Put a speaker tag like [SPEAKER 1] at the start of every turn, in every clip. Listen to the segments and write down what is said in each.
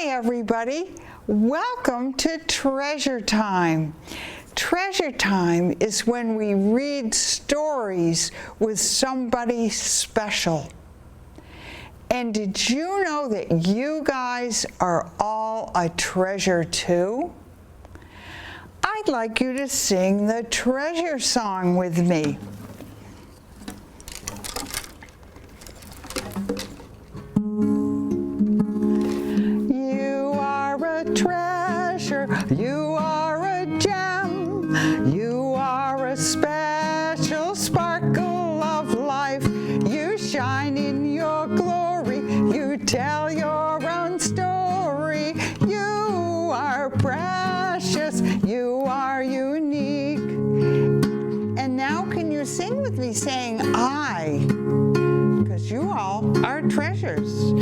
[SPEAKER 1] everybody. Welcome to Treasure Time. Treasure Time is when we read stories with somebody special. And did you know that you guys are all a treasure too? I'd like you to sing the treasure song with me. You are a treasure, you are a gem, you are a special sparkle of life. You shine in your glory, you tell your own story. You are precious, you are unique. And now can you sing with me saying I? Because you all are treasures.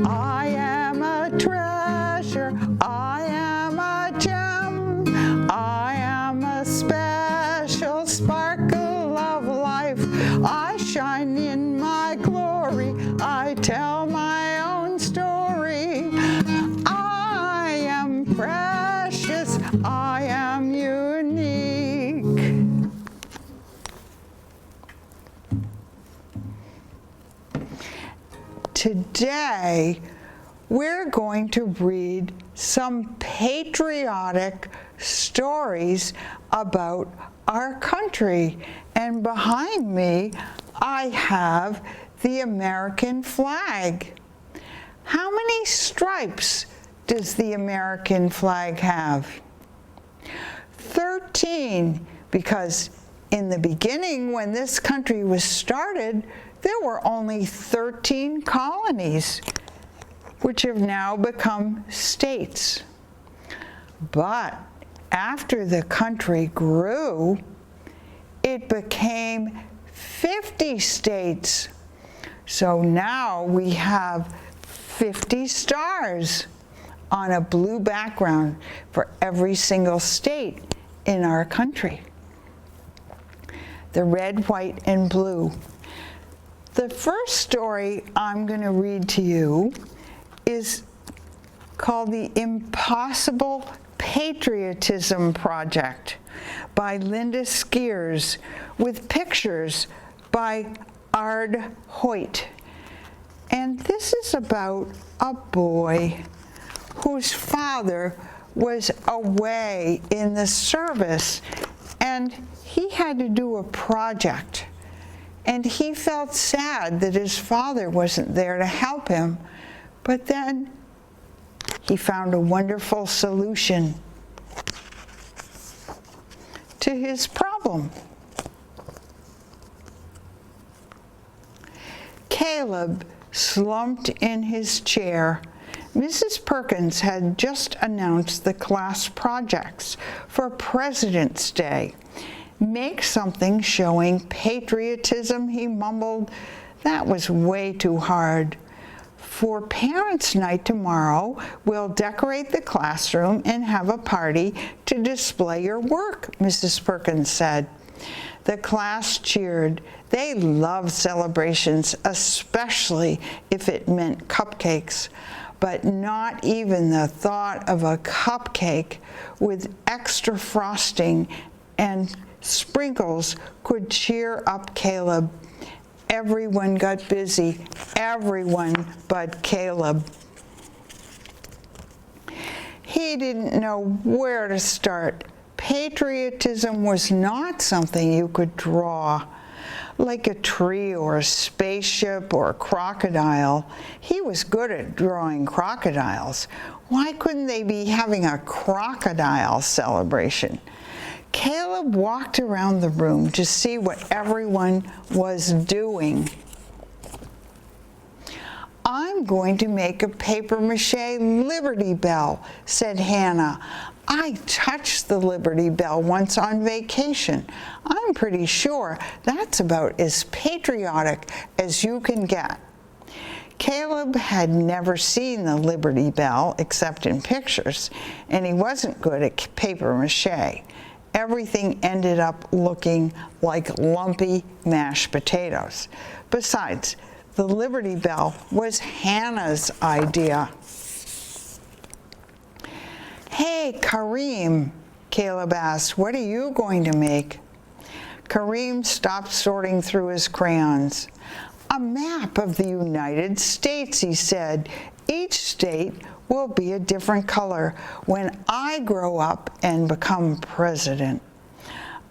[SPEAKER 1] I am a treasure, I am a gem, I am a special sparkle of life. I shine in my glory, I tell my own story. I am precious, I am unique. Today, we're going to read some patriotic stories about our country. And behind me, I have the American flag. How many stripes does the American flag have? 13, because in the beginning, when this country was started, there were only 13 colonies, which have now become states. But after the country grew, it became 50 states. So now we have 50 stars on a blue background for every single state in our country. The red, white, and blue. The first story I'm going to read to you is called The Impossible Patriotism Project by Linda Skeers, with pictures by Ard Hoyt. And this is about a boy whose father was away in the service, and he had to do a project. And he felt sad that his father wasn't there to help him. But then he found a wonderful solution to his problem. Caleb slumped in his chair. Mrs. Perkins had just announced the class projects for President's Day. Make something showing patriotism, he mumbled. That was way too hard. For Parents' Night tomorrow, we'll decorate the classroom and have a party to display your work, Mrs. Perkins said. The class cheered. They love celebrations, especially if it meant cupcakes. But not even the thought of a cupcake with extra frosting and sprinkles could cheer up Caleb. Everyone got busy, everyone but Caleb. He didn't know where to start. Patriotism was not something you could draw, like a tree or a spaceship or a crocodile. He was good at drawing crocodiles. Why couldn't they be having a crocodile celebration? Caleb walked around the room to see what everyone was doing. I'm going to make a papier-mâché Liberty Bell, said Hannah. I touched the Liberty Bell once on vacation. I'm pretty sure that's about as patriotic as you can get. Caleb had never seen the Liberty Bell except in pictures, and he wasn't good at papier-mâché. Everything ended up looking like lumpy mashed potatoes. Besides, the Liberty Bell was Hannah's idea. "Hey, Kareem," Caleb asked, "what are you going to make?" Kareem stopped sorting through his crayons. "A map of the United States," he said. "Each state will be a different color when I grow up and become president.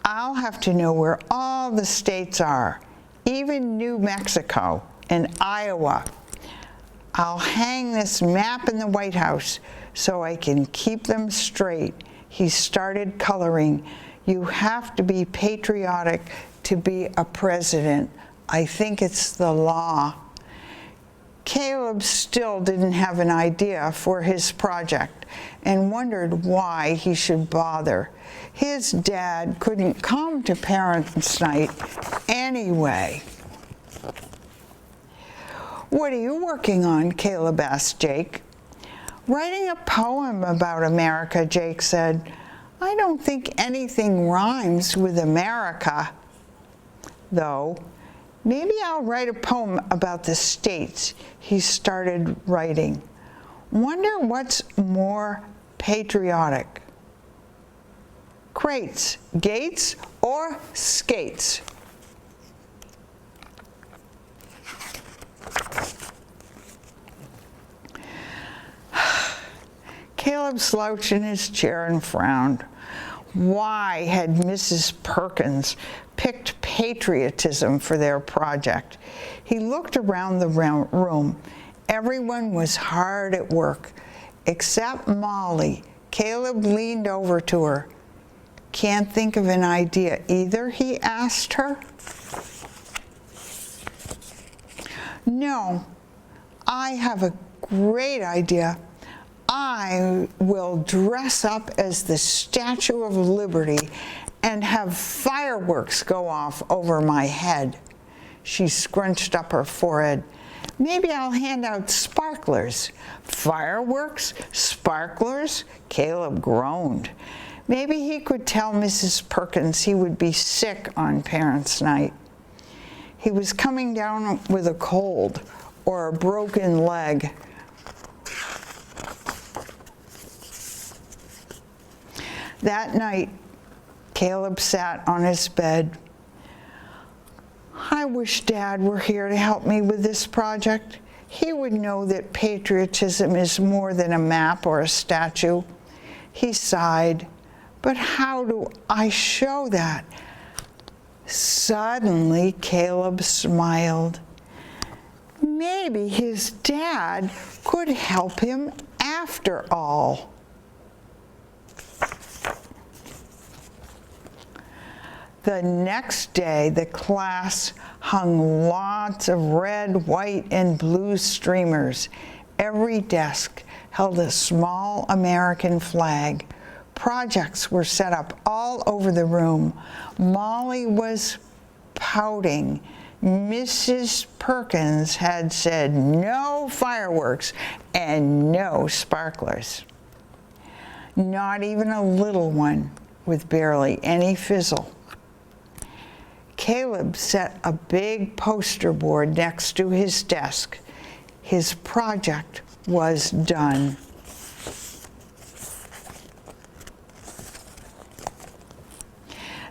[SPEAKER 1] I'll have to know where all the states are, even New Mexico and Iowa. I'll hang this map in the White House so I can keep them straight." He started coloring. "You have to be patriotic to be a president. I think it's the law." Caleb still didn't have an idea for his project and wondered why he should bother. His dad couldn't come to Parents' Night anyway. "What are you working on?" Caleb asked Jake. "Writing a poem about America," Jake said. "I don't think anything rhymes with America, though. Maybe I'll write a poem about the states." He started writing. "Wonder what's more patriotic? Crates, gates, or skates?" Caleb slouched in his chair and frowned. Why had Mrs. Perkins picked patriotism for their project? He looked around the room. Everyone was hard at work, except Molly. Caleb leaned over to her. "Can't think of an idea either?" he asked her. "No, I have a great idea. I will dress up as the Statue of Liberty and have fireworks go off over my head." She scrunched up her forehead. "Maybe I'll hand out sparklers." "Fireworks? Sparklers?" Caleb groaned. Maybe he could tell Mrs. Perkins he would be sick on Parents' Night. He was coming down with a cold or a broken leg. That night, Caleb sat on his bed. "I wish Dad were here to help me with this project. He would know that patriotism is more than a map or a statue." He sighed. "But how do I show that?" Suddenly, Caleb smiled. Maybe his dad could help him after all. The next day, the class hung lots of red, white, and blue streamers. Every desk held a small American flag. Projects were set up all over the room. Molly was pouting. Mrs. Perkins had said no fireworks and no sparklers. Not even a little one with barely any fizzle. Caleb set a big poster board next to his desk. His project was done.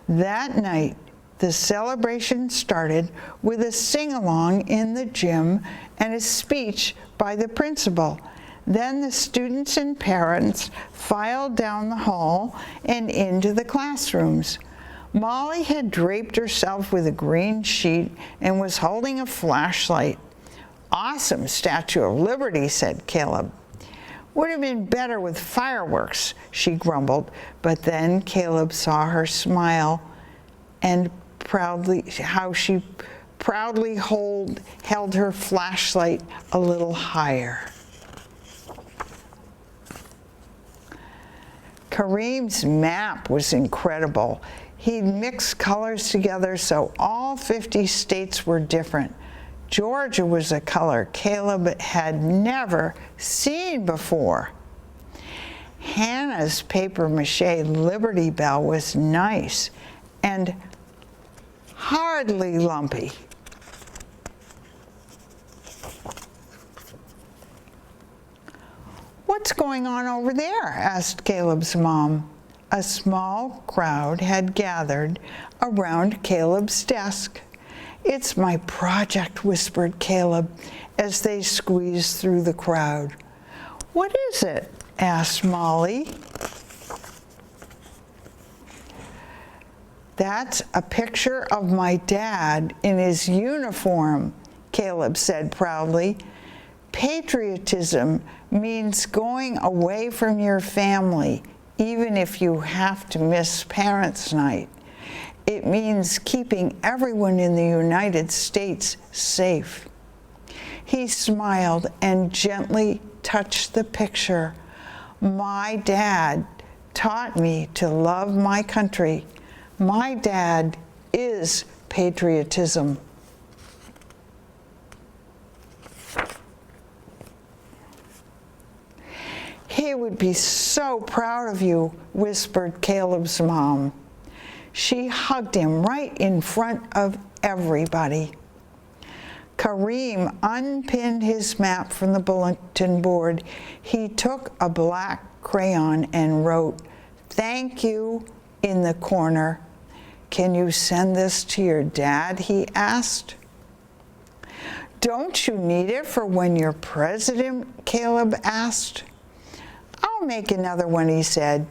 [SPEAKER 1] That night, the celebration started with a sing-along in the gym and a speech by the principal. Then the students and parents filed down the hall and into the classrooms. Molly had draped herself with a green sheet and was holding a flashlight. "Awesome Statue of Liberty," said Caleb. "Would have been better with fireworks," she grumbled, but then Caleb saw her smile and how she proudly held her flashlight a little higher. Kareem's map was incredible. He'd mixed colors together so all 50 states were different. Georgia was a color Caleb had never seen before. Hannah's papier-mâché Liberty Bell was nice and hardly lumpy. "What's going on over there?" asked Caleb's mom. A small crowd had gathered around Caleb's desk. "It's my project," whispered Caleb as they squeezed through the crowd. "What is it?" asked Molly. "That's a picture of my dad in his uniform," Caleb said proudly. "Patriotism means going away from your family, even if you have to miss Parents' Night. It means keeping everyone in the United States safe." He smiled and gently touched the picture. "My dad taught me to love my country. My dad is patriotism." "He would be so proud of you," whispered Caleb's mom. She hugged him right in front of everybody. Kareem unpinned his map from the bulletin board. He took a black crayon and wrote, "Thank you," in the corner. "Can you send this to your dad?" he asked. "Don't you need it for when you're president?" Caleb asked. "I'll make another one," he said,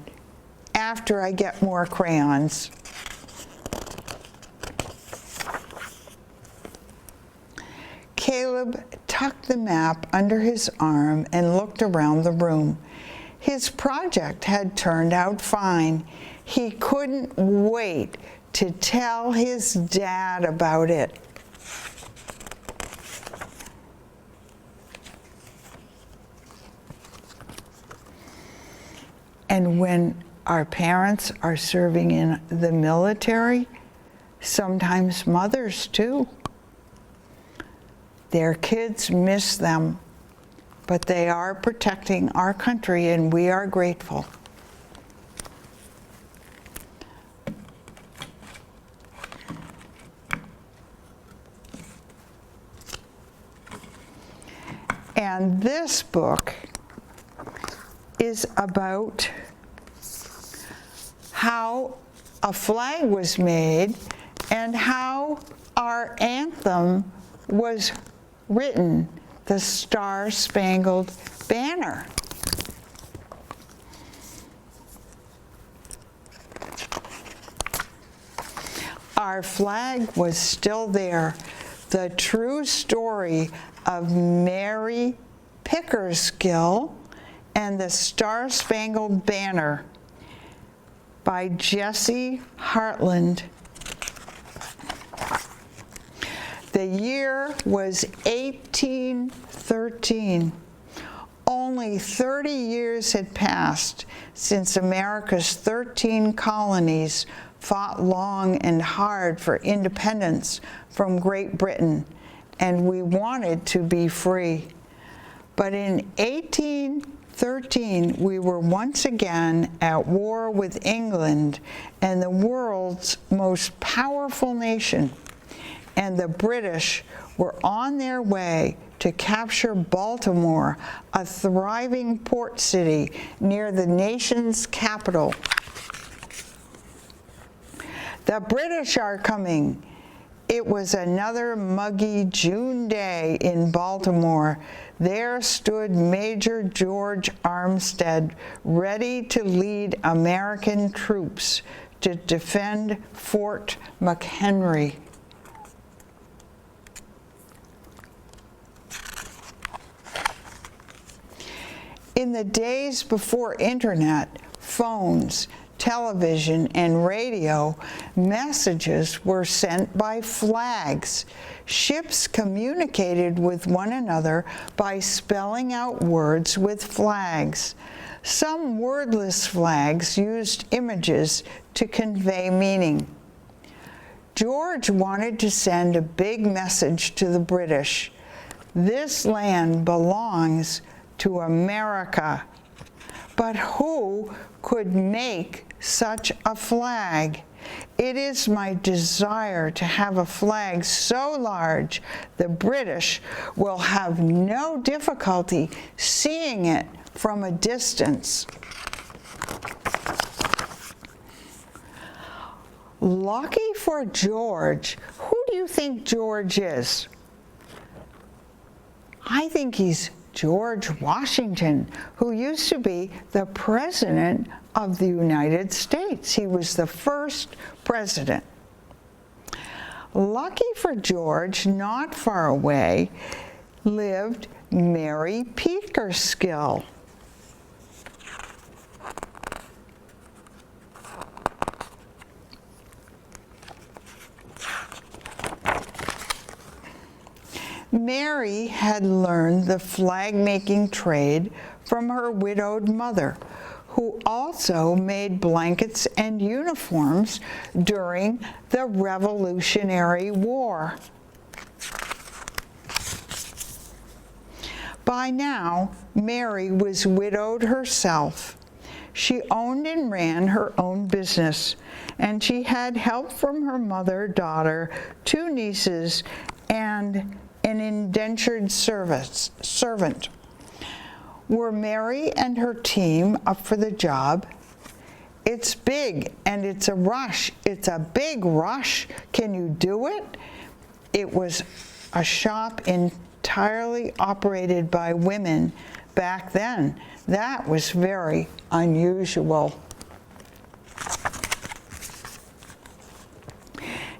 [SPEAKER 1] "after I get more crayons." Caleb tucked the map under his arm and looked around the room. His project had turned out fine. He couldn't wait to tell his dad about it. And when our parents are serving in the military, sometimes mothers too, their kids miss them, but they are protecting our country, and we are grateful. And this book is about how a flag was made and how our anthem was written, the Star Spangled Banner. Our flag was still there, the true story of Mary Pickersgill and the Star Spangled Banner by Jessie Hartland. The year was 1813. Only 30 years had passed since America's 13 colonies fought long and hard for independence from Great Britain, and we wanted to be free. But in 1813, we were once again at war with England and the world's most powerful nation, and the British were on their way to capture Baltimore, a thriving port city near the nation's capital. "The British are coming." It was another muggy June day in Baltimore. There stood Major George Armstead, ready to lead American troops to defend Fort McHenry. In the days before internet, phones, television, and radio, messages were sent by flags. Ships communicated with one another by spelling out words with flags. Some wordless flags used images to convey meaning. George wanted to send a big message to the British. "This land belongs to America." But who could make such a flag? "It is my desire to have a flag so large the British will have no difficulty seeing it from a distance. Lucky for George. Who do you think George is? I think he's George Washington, who used to be the President of the United States. He was the first president. Lucky for George, not far away, lived Mary Peckerskill. Mary had learned the flag-making trade from her widowed mother, who also made blankets and uniforms during the Revolutionary War. By now, Mary was widowed herself. She owned and ran her own business, and she had help from her mother, daughter, 2 nieces, and an indentured servant. Were Mary and her team up for the job? It's big and it's a rush. It's a big rush. Can you do it? It was a shop entirely operated by women back then. That was very unusual.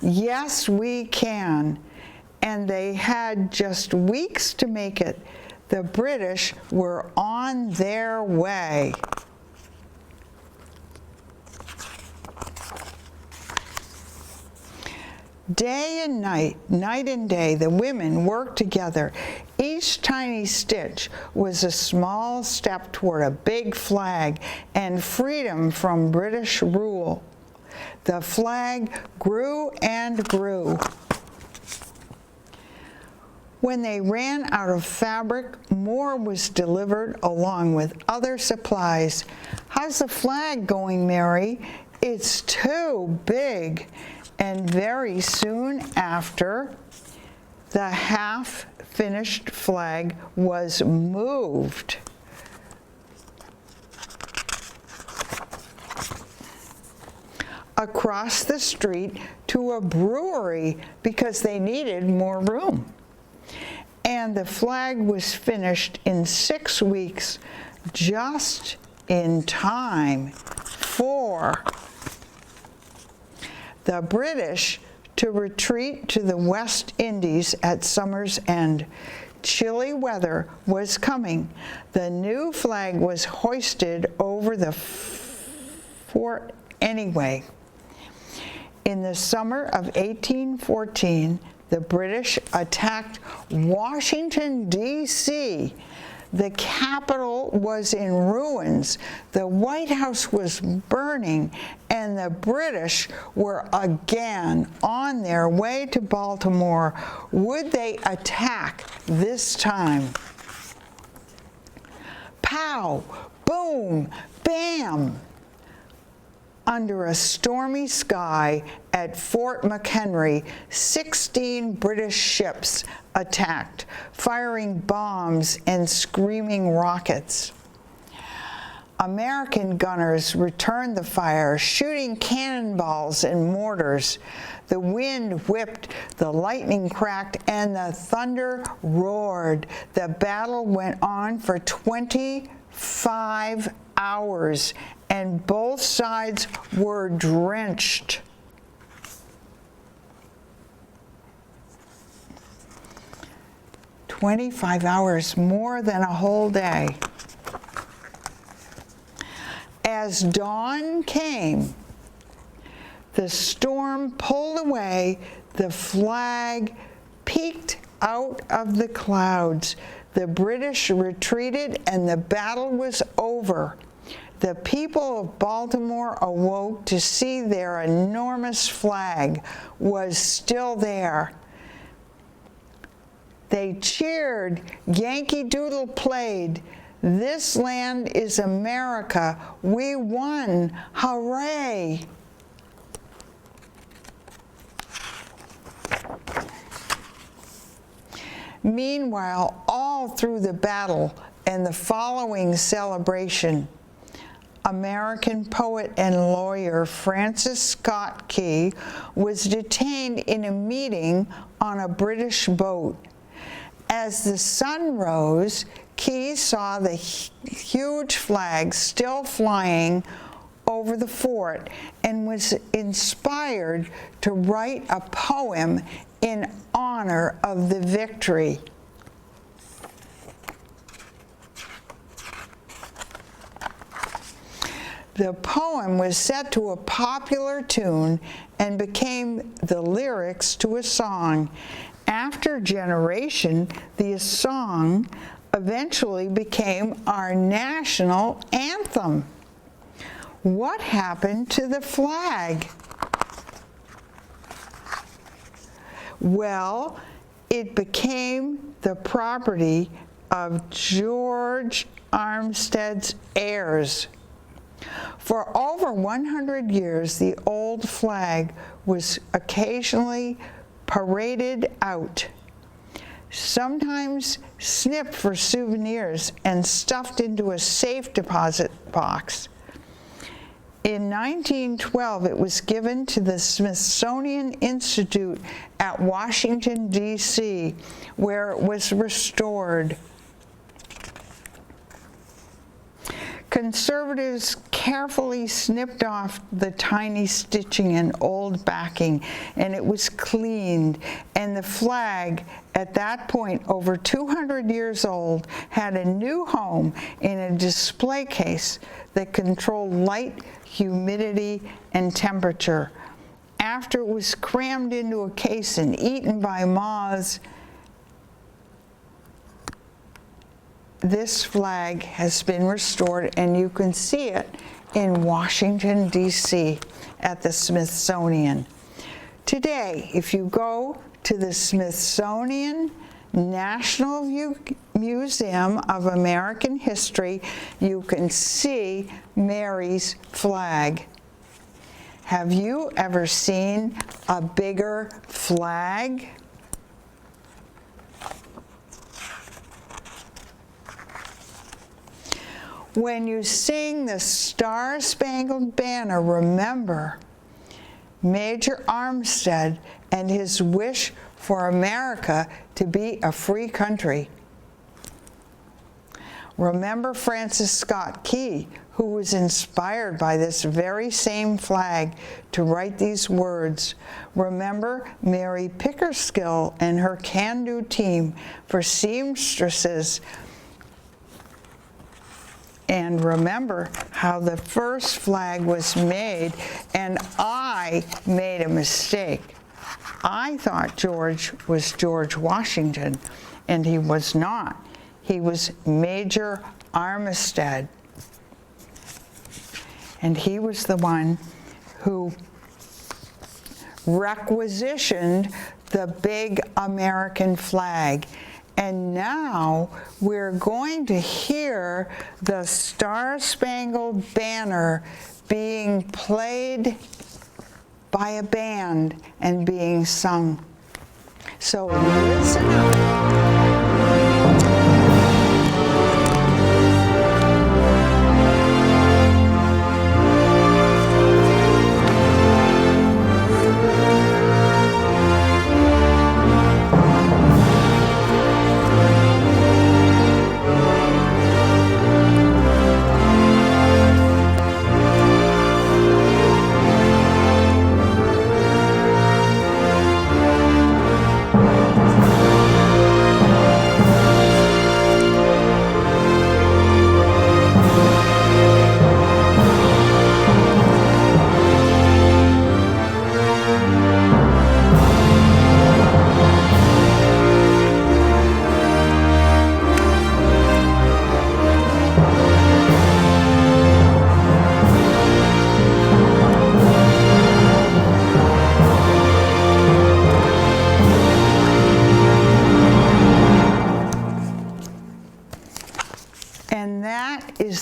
[SPEAKER 1] Yes, we can. And they had just weeks to make it. The British were on their way. Day and night, night and day, the women worked together. Each tiny stitch was a small step toward a big flag and freedom from British rule. The flag grew and grew. When they ran out of fabric, more was delivered along with other supplies. How's the flag going, Mary? It's too big. And very soon after, the half-finished flag was moved. Across the street to a brewery because they needed more room. And the flag was finished in 6 weeks, just in time for the British to retreat to the West Indies at summer's end. Chilly weather was coming. The new flag was hoisted over the fort anyway. In the summer of 1814, the British attacked Washington, D.C. The capital was in ruins, the White House was burning, and the British were again on their way to Baltimore. Would they attack this time? Pow! Boom! Bam! Under a stormy sky at Fort McHenry, 16 British ships attacked, firing bombs and screaming rockets. American gunners returned the fire, shooting cannonballs and mortars. The wind whipped, the lightning cracked, and the thunder roared. The battle went on for 25 hours, and both sides were drenched. "25 hours, more than a whole day." As dawn came, the storm pulled away, the flag peeked out of the clouds. The British retreated and the battle was over. The people of Baltimore awoke to see their enormous flag was still there. They cheered, Yankee Doodle played, "This land is America, we won, hooray!" Meanwhile, all through the battle, and the following celebration, American poet and lawyer Francis Scott Key was detained in a meeting on a British boat. As the sun rose, Key saw the huge flag still flying over the fort and was inspired to write a poem in honor of the victory. The poem was set to a popular tune and became the lyrics to a song. After generation, the song eventually became our national anthem. What happened to the flag? Well, it became the property of George Armstead's heirs. For over 100 years, the old flag was occasionally paraded out, sometimes snipped for souvenirs and stuffed into a safe deposit box. In 1912, it was given to the Smithsonian Institute at Washington, D.C., where it was restored. Conservatives carefully snipped off the tiny stitching and old backing, and it was cleaned, and the flag, at that point over 200 years old, had a new home in a display case that controlled light, humidity, and temperature. After it was crammed into a case and eaten by moths, this flag has been restored, and you can see it in Washington, D.C. at the Smithsonian. Today, if you go to the Smithsonian National Museum of American History, you can see Mary's flag. Have you ever seen a bigger flag? When you sing the Star Spangled Banner, remember Major Armstead and his wish for America to be a free country. Remember Francis Scott Key, who was inspired by this very same flag to write these words. Remember Mary Pickersgill and her can-do team for seamstresses. And remember how the first flag was made, and I made a mistake. I thought George was George Washington, and he was not. He was Major Armstead. And he was the one who requisitioned the big American flag. And now we're going to hear the Star Spangled Banner being played by a band and being sung. So listen up.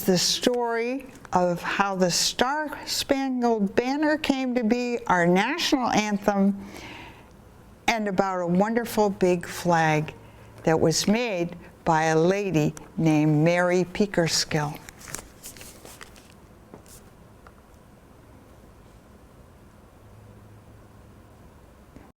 [SPEAKER 1] The story of how the Star Spangled Banner came to be our national anthem, and about a wonderful big flag that was made by a lady named Mary Pickersgill.